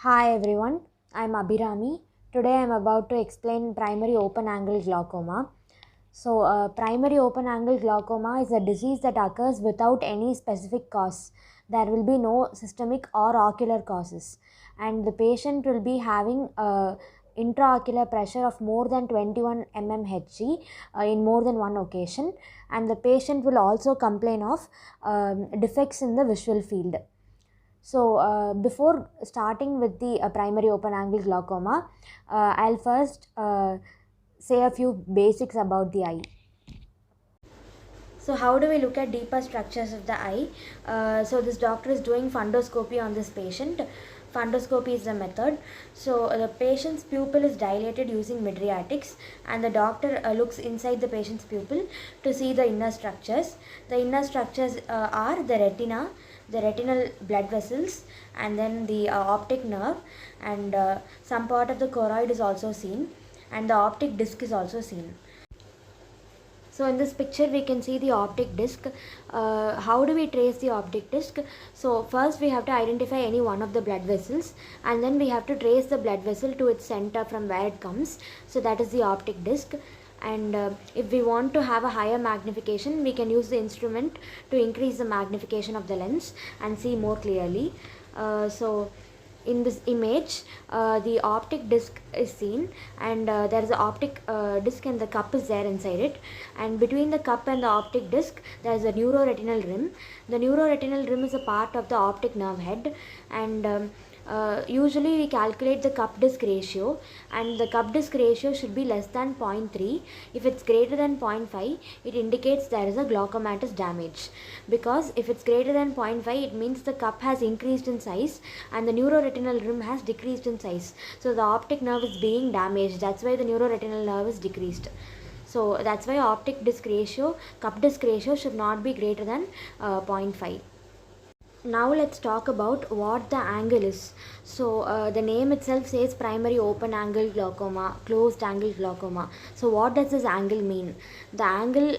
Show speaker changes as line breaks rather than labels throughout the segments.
Hi everyone, I'm Abhirami. Today I'm about to explain primary open angle glaucoma. Primary open angle glaucoma is a disease that occurs without any specific cause. There will be no systemic or ocular causes, and the patient will be having intraocular pressure of more than 21 mmHg in more than one occasion, and the patient will also complain of defects in the visual field. Before starting with the primary open angle glaucoma, I'll first say a few basics about the eye. So how do we look at deeper structures of the eye? This doctor is doing fundoscopy on this patient. Fundoscopy is the method. The patient's pupil is dilated using mydriatics, and the doctor looks inside the patient's pupil to see the inner structures. The inner structures are the retina, the retinal blood vessels, and then the optic nerve, and some part of the choroid is also seen, and the optic disc is also seen. So in this picture we can see the optic disc. How do we trace the optic disc? So first we have to identify any one of the blood vessels, and then we have to trace the blood vessel to its center from where it comes. So that is the optic disc. And if we want to have a higher magnification, we can use the instrument to increase the magnification of the lens and see more clearly. In this image, the optic disc is seen, and there is an optic disc and the cup is there inside it, and between the cup and the optic disc there is a neuroretinal rim. The neuroretinal rim is a part of the optic nerve head, and usually we calculate the cup disc ratio, and the cup disc ratio should be less than 0.3. If it's greater than 0.5, it indicates there is a glaucomatous damage, because if it's greater than 0.5, it means the cup has increased in size and the neuroretinal rim has decreased in size. So the optic nerve is being damaged. That's why the neuroretinal nerve is decreased. So that's why optic disc ratio, cup disc ratio should not be greater than 0.5. Now let's talk about what the angle is. The name itself says primary open angle glaucoma, closed angle glaucoma. So what does this angle mean? The angle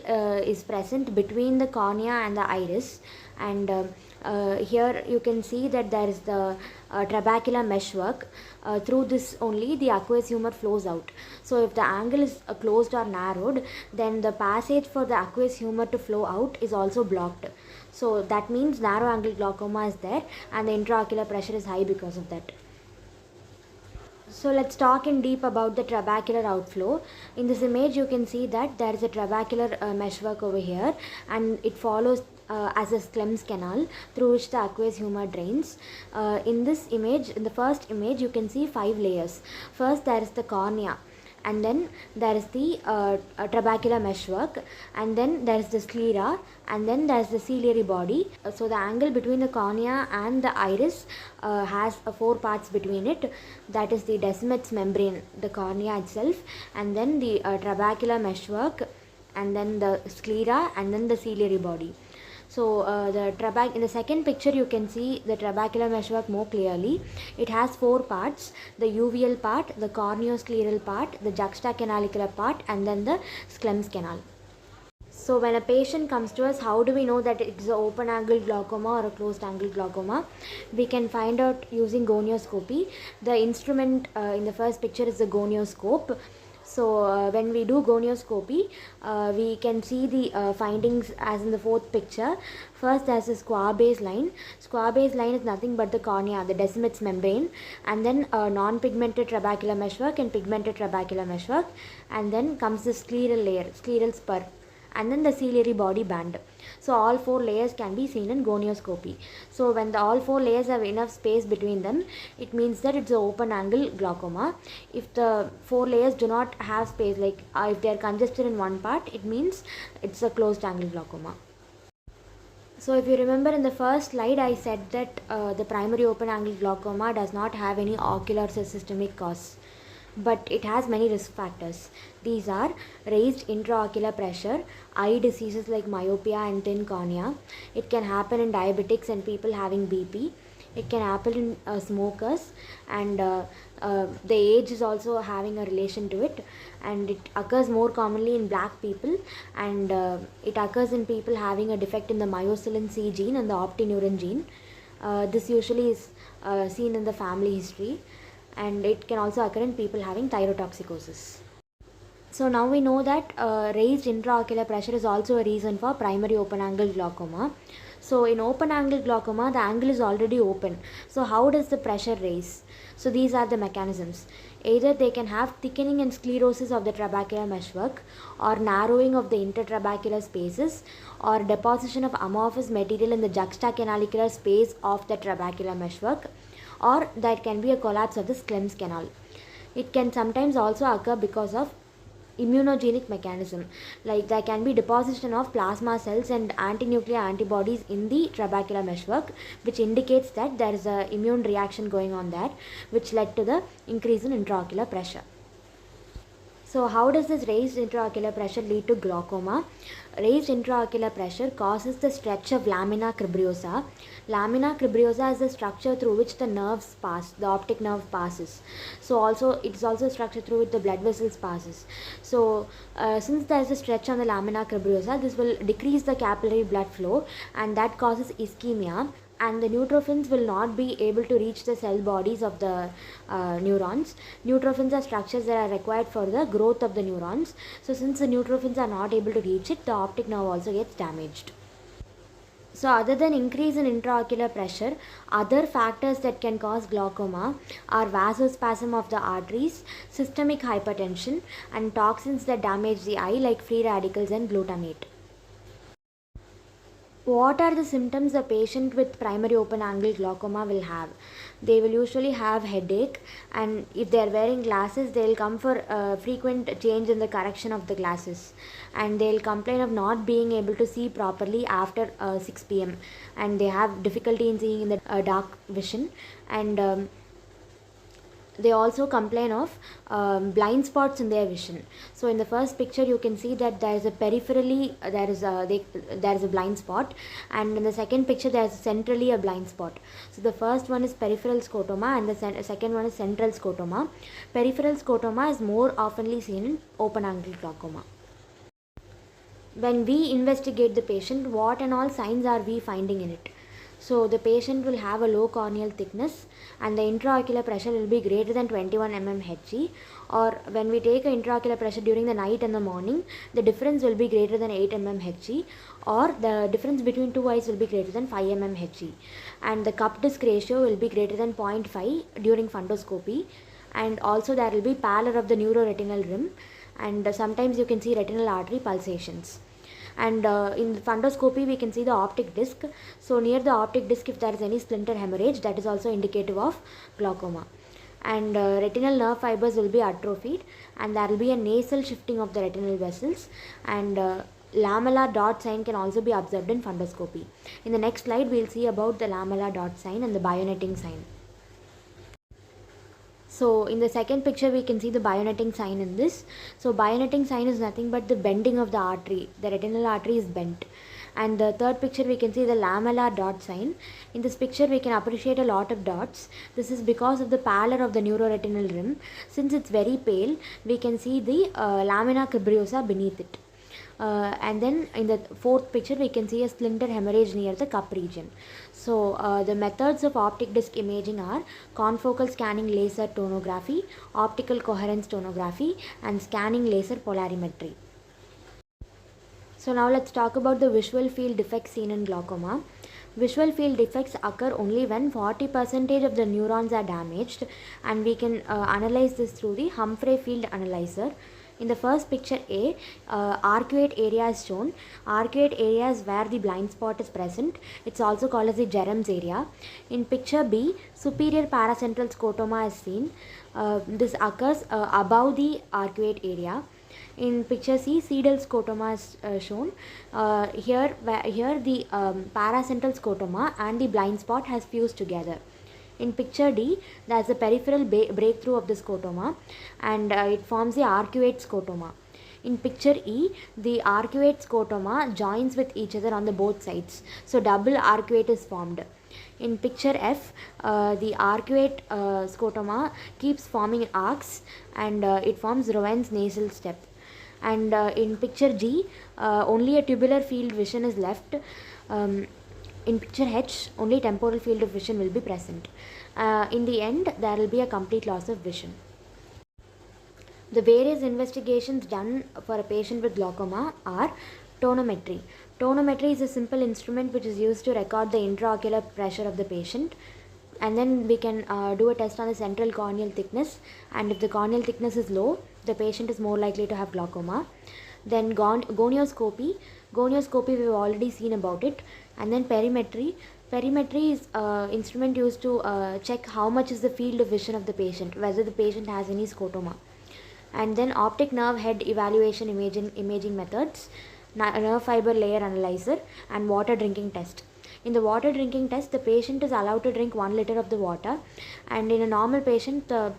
is present between the cornea and the iris, and here you can see that there is the trebacular meshwork. Through this only the aqueous humor flows out. So if the angle is closed or narrowed, then the passage for the aqueous humor to flow out is also blocked. So that means narrow angle glaucoma is there, and the intraocular pressure is high because of that. So let's talk in deep about the trabecular outflow. In this image you can see that there is a trabecular meshwork over here, and it follows as a Schlemm's canal through which the aqueous humor drains. In this image, in the first image, you can see 5 layers. First there is the cornea, and then there is the trabecular meshwork, and then there is the sclera, and then there is the ciliary body. So the angle between the cornea and the iris has 4 parts between it. That is the Descemet's membrane, the cornea itself, and then the trabecular meshwork, and then the sclera, and then the ciliary body. So in the second picture you can see the trabecular meshwork more clearly. It has 4 parts: the uveal part, the corneoscleral part, the juxtacanalicular part, and then the Schlemm's canal. So when a patient comes to us, how do we know that it's an open angle glaucoma or a closed angle glaucoma? We can find out using gonioscopy. The instrument in the first picture is the gonioscope. When we do gonioscopy, we can see the findings as in the fourth picture. First, there's a square base line. Square base line is nothing but the cornea, the Descemet's membrane, and then non-pigmented trabecular meshwork and pigmented trabecular meshwork, and then comes the scleral layer, scleral spur, and then the ciliary body band. So all 4 layers can be seen in gonioscopy. So when all 4 layers have enough space between them, it means that it's an open angle glaucoma. If the 4 layers do not have space, like if they are congested in one part, it means it's a closed angle glaucoma. So if you remember in the first slide, I said that the primary open angle glaucoma does not have any ocular or systemic cause, but it has many risk factors. These are raised intraocular pressure, eye diseases like myopia and thin cornea. It can happen in diabetics and people having BP. It can happen in smokers, and the age is also having a relation to it, and it occurs more commonly in black people, and it occurs in people having a defect in the myocilin C gene and the optineurin gene. This usually is seen in the family history, and it can also occur in people having thyrotoxicosis. So now we know that raised intraocular pressure is also a reason for primary open angle glaucoma. So in open angle glaucoma, the angle is already open. So how does the pressure raise? So these are the mechanisms. Either they can have thickening and sclerosis of the trabecular meshwork, or narrowing of the intertrabecular spaces, or deposition of amorphous material in the juxtacanalicular space of the trabecular meshwork, or that can be a collapse of the Schlemm's canal. It can sometimes also occur because of immunogenic mechanism, like there can be deposition of plasma cells and anti-nuclear antibodies in the trabecular meshwork, which indicates that there is a immune reaction going on there, which led to the increase in intraocular pressure. So how does this raised intraocular pressure lead to glaucoma? Raised intraocular pressure causes the stretch of lamina cribrosa. Lamina cribrosa is the structure through which the nerves pass, the optic nerve passes. So also it is also a structure through which the blood vessels passes. So since there is a stretch on the lamina cribrosa, this will decrease the capillary blood flow, and that causes ischemia, and the neutrophils will not be able to reach the cell bodies of the neurons. Neutrophils are structures that are required for the growth of the neurons. So since the neutrophils are not able to reach it, the optic nerve also gets damaged. So other than increase in intraocular pressure, other factors that can cause glaucoma are vasospasm of the arteries, systemic hypertension, and toxins that damage the eye like free radicals and glutamate. What are the symptoms a patient with primary open angle glaucoma will have? They will usually have headache, and if they are wearing glasses, they will come for frequent change in the correction of the glasses, and they will complain of not being able to see properly after 6 p.m. and they have difficulty in seeing in the dark vision, and they also complain of blind spots in their vision. So in the first picture you can see that there is a peripherally there is a blind spot, and in the second picture there is centrally a blind spot. So the first one is peripheral scotoma, and the second one is central scotoma. Peripheral scotoma is more oftenly seen in open angle glaucoma. When we investigate the patient, what and all signs are we finding in it? So the patient will have a low corneal thickness, and the intraocular pressure will be greater than 21 mmHg, or when we take an intraocular pressure during the night and the morning, the difference will be greater than 8 mmHg, or the difference between two eyes will be greater than 5 mmHg, and the cup disc ratio will be greater than 0.5 during fundoscopy, and also there will be pallor of the neuroretinal rim, and sometimes you can see retinal artery pulsations. And in fundoscopy we can see the optic disc. So near the optic disc, if there is any splinter hemorrhage, that is also indicative of glaucoma. And retinal nerve fibers will be atrophied, and there will be a nasal shifting of the retinal vessels, and lamellar dot sign can also be observed in fundoscopy. In the next slide we will see about the lamellar dot sign and the bayoneting sign. So in the second picture we can see the bayoneting sign in this. So bayoneting sign is nothing but the bending of the artery. The retinal artery is bent. And the third picture we can see the lamellar dot sign. In this picture we can appreciate a lot of dots. This is because of the pallor of the neuroretinal rim. Since it's very pale, we can see the lamina cribrosa beneath it. And then in the fourth picture we can see a splinter hemorrhage near the cup region. So the methods of optic disc imaging are confocal scanning laser tomography, optical coherence tomography, and scanning laser polarimetry. So now let's talk about the visual field defects seen in glaucoma. Visual field defects occur only when 40% of the neurons are damaged, and we can analyze this through the Humphrey field analyzer. In the first picture A, arcuate area is shown. Arcuate area is where the blind spot is present. It's also called as the Jerem's area. In picture B, superior paracentral scotoma is seen. This occurs above the arcuate area. In picture C, sedal scotoma is shown. Here the paracentral scotoma and the blind spot has fused together. In picture D, there is a peripheral breakthrough of the scotoma, and it forms the arcuate scotoma. In picture E, the arcuate scotoma joins with each other on the both sides. So double arcuate is formed. In picture F, the arcuate scotoma keeps forming arcs, and it forms Rowen's nasal step. And in picture G, only a tubular field vision is left. in picture H, only temporal field of vision will be present. In the end, there will be a complete loss of vision. The various investigations done for a patient with glaucoma are tonometry. Tonometry is a simple instrument which is used to record the intraocular pressure of the patient, and then we can do a test on the central corneal thickness, and if the corneal thickness is low, the patient is more likely to have glaucoma. Then gonioscopy. Gonioscopy we've already seen about it. And then perimetry. Perimetry is instrument used to check how much is the field of vision of the patient, whether the patient has any scotoma. And then optic nerve head evaluation imaging methods, nerve fiber layer analyzer, and water drinking test. In the water drinking test, the patient is allowed to drink 1 liter of the water, and in a normal patient, the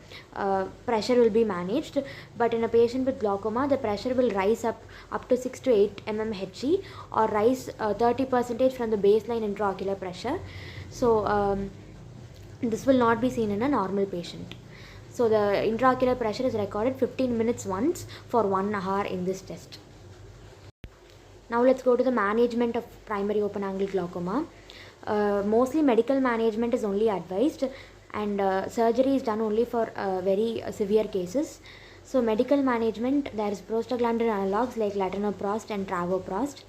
pressure will be managed. But in a patient with glaucoma, the pressure will rise up to 6 to 8 mmHg, or rise 30% from the baseline intraocular pressure. So this will not be seen in a normal patient. So the intraocular pressure is recorded 15 minutes once for 1 hour in this test. Now let's go to the management of primary open angle glaucoma. Mostly medical management is only advised, and surgery is done only for very severe cases. So medical management, there is prostaglandin analogs like latanoprost and travoprost,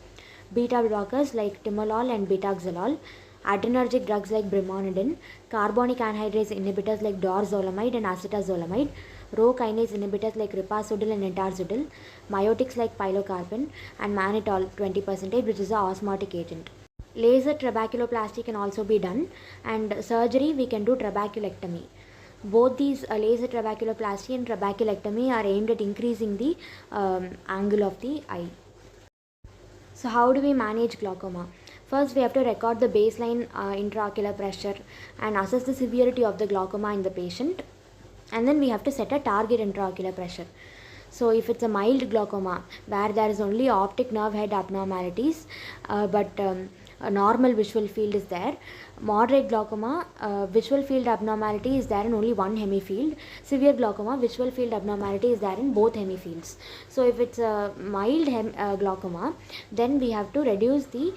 beta blockers like timolol and betaxolol, adrenergic drugs like brimonidine, carbonic anhydrase inhibitors like dorzolamide and acetazolamide, Rho kinase inhibitors like ripasudil and etarzudil, myotics like pilocarpine, and mannitol 20%, which is an osmotic agent. Laser trabeculoplasty can also be done, and surgery we can do trabeculectomy. Both these laser trabeculoplasty and trabeculectomy are aimed at increasing the angle of the eye. So how do we manage glaucoma? First, we have to record the baseline intraocular pressure and assess the severity of the glaucoma in the patient. And then we have to set a target intraocular pressure. So if it's a mild glaucoma where there is only optic nerve head abnormalities, but a normal visual field is there. Moderate glaucoma, visual field abnormality is there in only one hemifield. Severe glaucoma, visual field abnormality is there in both hemifields. So if it's a mild glaucoma, then we have to reduce the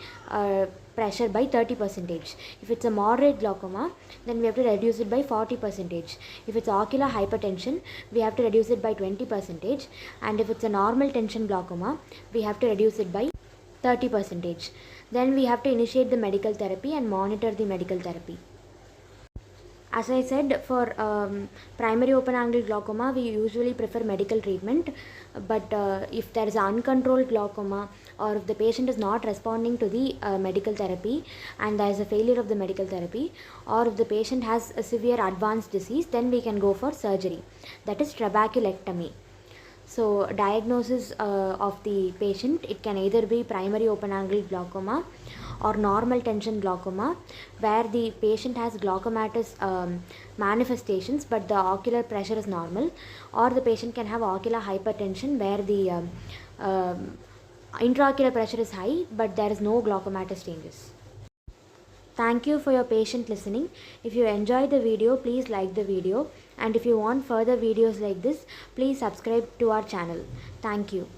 pressure by 30%. If it's a moderate glaucoma, then we have to reduce it by 40%. If it's ocular hypertension, we have to reduce it by 20%. And if it's a normal tension glaucoma, we have to reduce it by 30%. Then we have to initiate the medical therapy and monitor the medical therapy. As I said, for primary open angle glaucoma, we usually prefer medical treatment. But if there is uncontrolled glaucoma, or if the patient is not responding to the medical therapy and there is a failure of the medical therapy, or if the patient has a severe advanced disease, then we can go for surgery, that is trabeculectomy. So diagnosis of the patient, it can either be primary open angle glaucoma or normal tension glaucoma, where the patient has glaucomatous manifestations but the ocular pressure is normal, or the patient can have ocular hypertension where the intraocular pressure is high but there is no glaucomatous changes. Thank you for your patient listening. If you enjoyed the video, please like the video, and if you want further videos like this, please subscribe to our channel. Thank you.